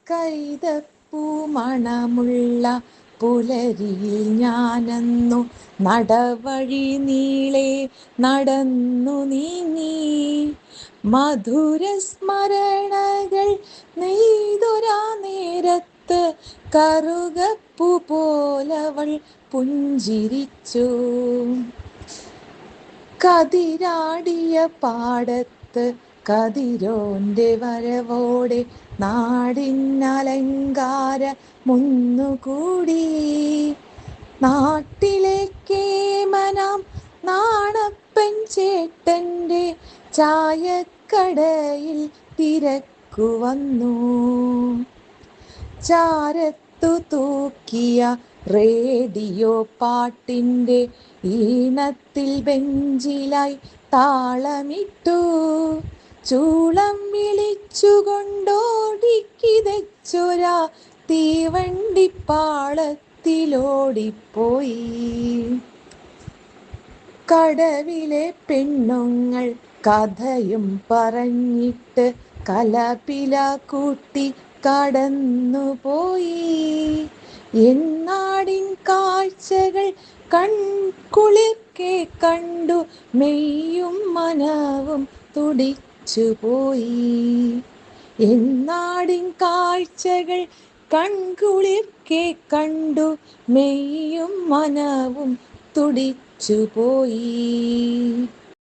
കൈതപ്പൂ മണമുള്ള പുലരിയിൽ ഞാനന്നു നടവഴി നീളെ നടന്നു നീങ്ങി. മധുരസ്മരണകൾ നെയ്തൊരാ നേരത്ത് കറുകപ്പൂ പോലവൾ പുഞ്ചിരിച്ചു. കതിരാടിയ പാടത്ത് കതിരോന്റെ വരവോടെ നാടിനലങ്കാര മുന്നുകൂടി. നാട്ടിലെ കേമനാം നാണപ്പൻ ചേട്ടന്റെ ചായക്കടയിൽ തിരക്കു വന്നു. ചാരത്തു തൂക്കിയ റേഡിയോ പാട്ടിൻ്റെ ഈണത്തിൽ ബെഞ്ചിലായി താളമിട്ടു. ചൂളം വിളിച്ചുകൊണ്ടോടിക്കിതച്ചൊരാ തീവണ്ടിപ്പാളത്തിലോടിപ്പോയി. കടവിലെ പെണ്ണുങ്ങൾ കഥയും പറഞ്ഞിട്ട് കലപില കൂട്ടി കടന്നുപോയി. എന്നാടിൻ കാഴ്ചകൾ കൺകുളിർക്കെ കണ്ടു മെയ്യും മനവും തുടിച്ചുപോയി. എന്നാടിൻ കാഴ്ചകൾ കൺകുളിർക്കെ കണ്ടു മെയ്യും മനവും തുടിച്ചുപോയി.